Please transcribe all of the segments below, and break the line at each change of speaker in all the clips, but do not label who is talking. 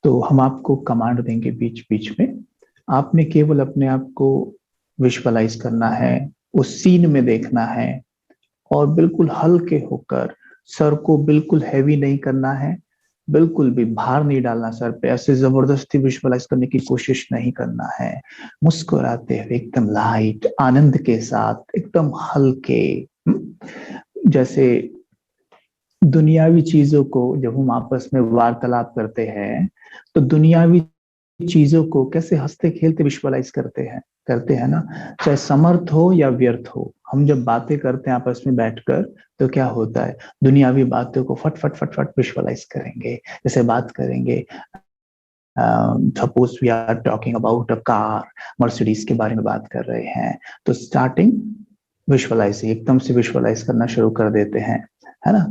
तो हम आपको कमांड देंगे बीच बीच में, आपने केवल अपने आप को विजुअलाइज करना है, उस सीन में देखना है और बिल्कुल हल्के होकर, सर को बिल्कुल हैवी नहीं करना है, बिल्कुल भी भार नहीं डालना सर पे, ऐसे जबरदस्ती विजुअलाइज करने की कोशिश नहीं करना है। मुस्कुराते हुए एकदम लाइट आनंद के साथ एकदम हल्के, जैसे दुनियावी चीजों को जब हम आपस में वार्तालाप करते हैं तो दुनियावी चीजों को कैसे हंसते खेलते विजुअलाइज करते हैं ना, चाहे समर्थ हो या व्यर्थ हो। हम जब बातें करते हैं आपस में बैठकर तो क्या होता है, दुनियावी बातों को फट फट फट फट विजुअलाइज करेंगे। जैसे बात करेंगे, suppose we are talking about a car, Mercedes के बारे में बात कर रहे हैं, तो स्टार्टिंग विजुअलाइज, एकदम से विजुअलाइज करना शुरू कर देते हैं, है ना।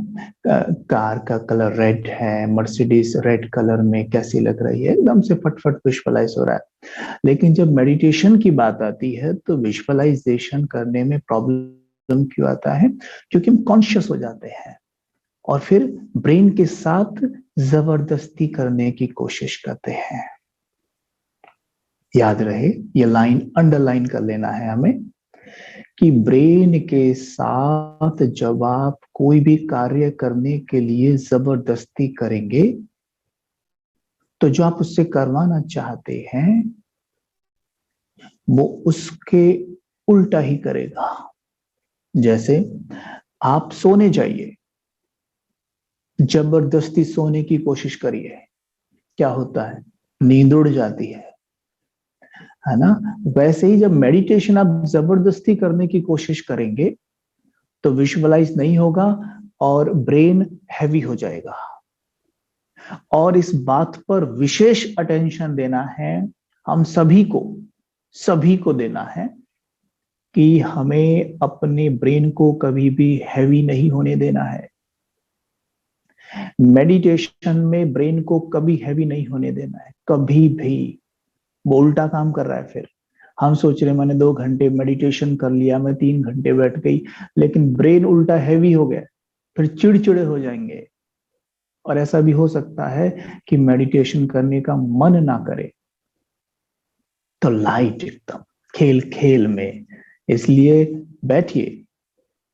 कार का कलर रेड है, मर्सिडीज रेड कलर में कैसी लग रही है, एकदम से फटफट विजुअलाइज हो रहा है। लेकिन जब मेडिटेशन की बात आती है तो विजुअलाइजेशन करने में प्रॉब्लम क्यों आता है? क्योंकि हम कॉन्शियस हो जाते हैं और फिर ब्रेन के साथ जबरदस्ती करने की कोशिश करते हैं। याद रहे, ये लाइन अंडरलाइन कर लेना है हमें कि ब्रेन के साथ जब आप कोई भी कार्य करने के लिए जबरदस्ती करेंगे तो जो आप उससे करवाना चाहते हैं वो उसके उल्टा ही करेगा। जैसे आप सोने जाइए, जबरदस्ती सोने की कोशिश करिए, क्या होता है, नींद उड़ जाती है ना। वैसे ही जब मेडिटेशन आप जबरदस्ती करने की कोशिश करेंगे तो विजुअलाइज नहीं होगा और ब्रेन हैवी हो जाएगा। और इस बात पर विशेष अटेंशन देना है, हम सभी को देना है कि हमें अपने ब्रेन को कभी भी हैवी नहीं होने देना है। मेडिटेशन में ब्रेन को कभी हैवी नहीं होने देना है, कभी भी। वो उल्टा काम कर रहा है। फिर हम सोच रहे मैंने 2 घंटे मेडिटेशन कर लिया, मैं 3 घंटे बैठ गई, लेकिन ब्रेन उल्टा हैवी हो गया, फिर चिड़चिड़े हो जाएंगे। और ऐसा भी हो सकता है कि मेडिटेशन करने का मन ना करे। तो लाइट एकदम खेल खेल में, इसलिए बैठिए,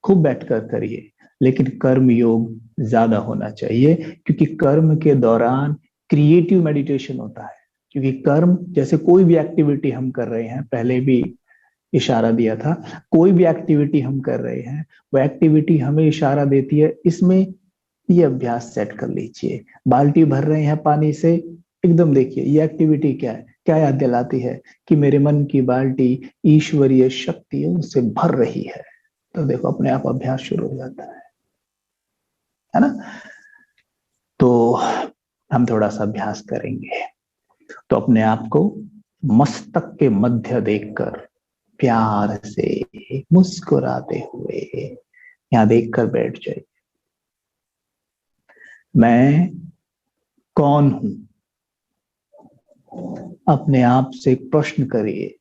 खूब बैठकर करिए, लेकिन कर्म योग ज्यादा होना चाहिए, क्योंकि कर्म के दौरान क्रिएटिव मेडिटेशन होता है। क्योंकि कर्म जैसे कोई भी एक्टिविटी हम कर रहे हैं, पहले भी इशारा दिया था, कोई भी एक्टिविटी हम कर रहे हैं वो एक्टिविटी हमें इशारा देती है, इसमें ये अभ्यास सेट कर लीजिए। बाल्टी भर रहे हैं पानी से, एकदम देखिए ये एक्टिविटी क्या है, क्या याद दिलाती है कि मेरे मन की बाल्टी ईश्वरीय शक्तियों से भर रही है। तो देखो अपने आप अभ्यास शुरू हो जाता है ना। तो हम थोड़ा सा अभ्यास करेंगे। तो अपने आप को मस्तक के मध्य देखकर प्यार से मुस्कुराते हुए यहां देखकर बैठ जाइए। मैं कौन हूं? अपने आप से एक प्रश्न करिए,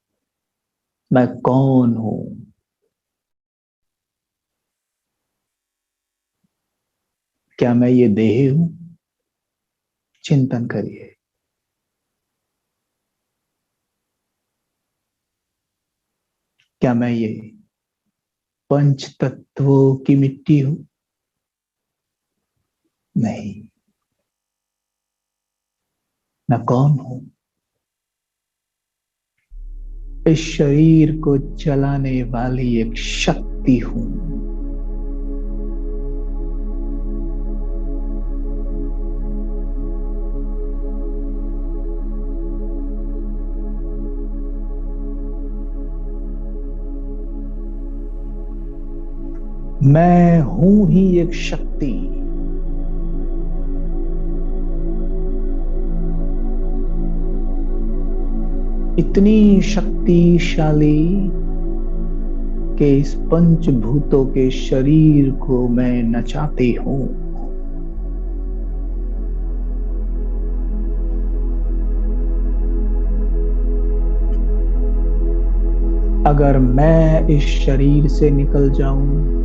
मैं कौन हूं? क्या मैं ये देह हूं? चिंतन करिए। क्या मैं ये पंच तत्वों की मिट्टी हूं? नहीं। मैं कौन हूं? इस शरीर को चलाने वाली एक शक्ति हूं। मैं हूं ही एक शक्ति। इतनी शक्तिशाली कि इस पंचभूतों के शरीर को मैं नचाती हूं। अगर मैं इस शरीर से निकल जाऊं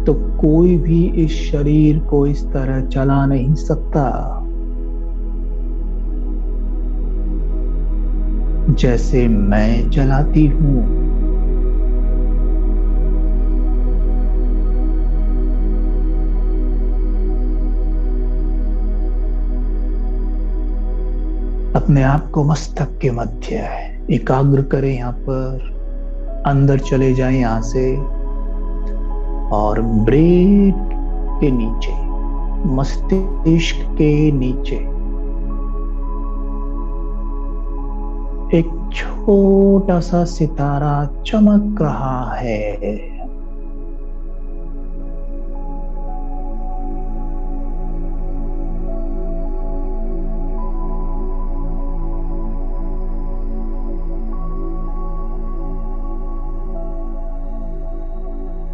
तो कोई भी इस शरीर को इस तरह चला नहीं सकता जैसे मैं चलाती हूं। अपने आप को मस्तक के मध्य एकाग्र करें, यहां पर अंदर चले जाएं यहां से, और ब्रेन के नीचे, मस्तिष्क के नीचे एक छोटा सा सितारा चमक रहा है।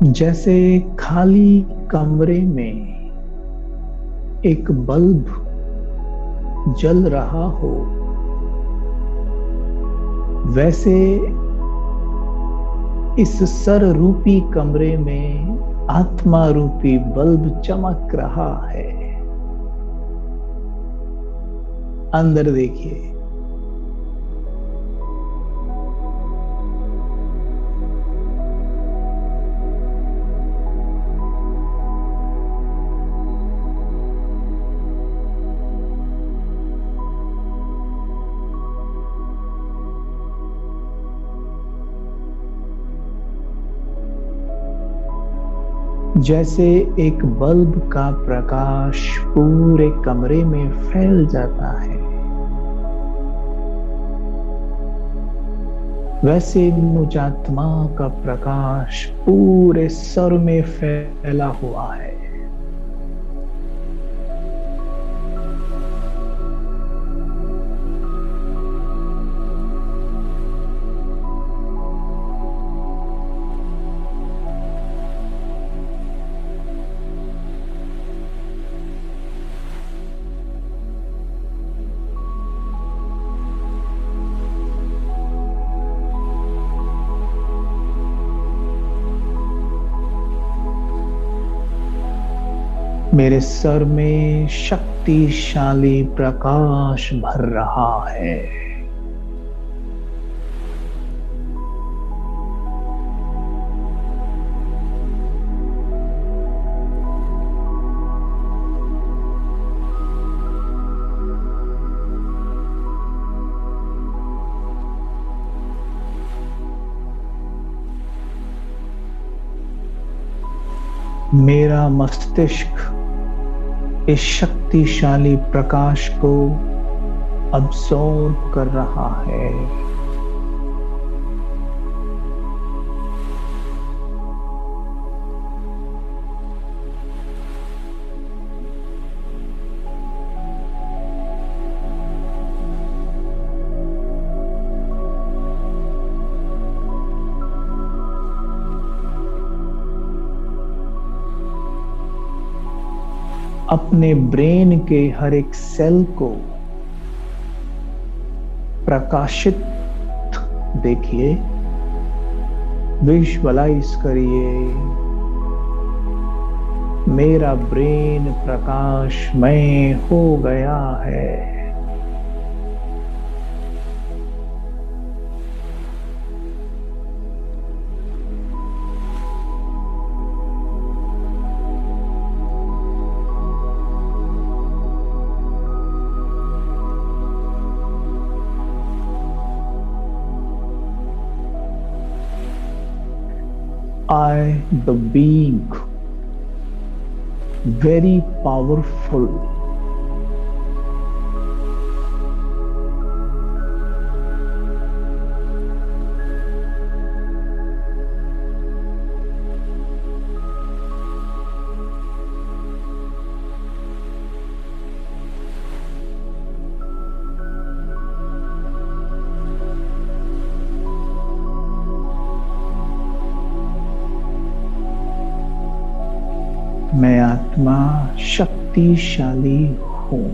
जैसे खाली कमरे में एक बल्ब जल रहा हो, वैसे इस सर रूपी कमरे में आत्मा रूपी बल्ब चमक रहा है। अंदर देखिए। जैसे एक बल्ब का प्रकाश पूरे कमरे में फैल जाता है, वैसे मुझ आत्मा का प्रकाश पूरे सर में फैला हुआ है। मेरे सर में शक्तिशाली प्रकाश भर रहा है। मेरा मस्तिष्क इस शक्तिशाली प्रकाश को अब्सॉर्ब कर रहा है। अपने ब्रेन के हर एक सेल को प्रकाशित देखिए, विजुअलाइज करिए। मेरा ब्रेन प्रकाशमय हो गया है। I, the being, very powerful, मैं आत्मा शक्तिशाली हूं।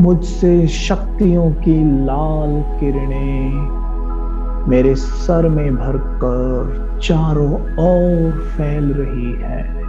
मुझसे शक्तियों की लाल किरणें मेरे सर में भरकर चारों ओर फैल रही है।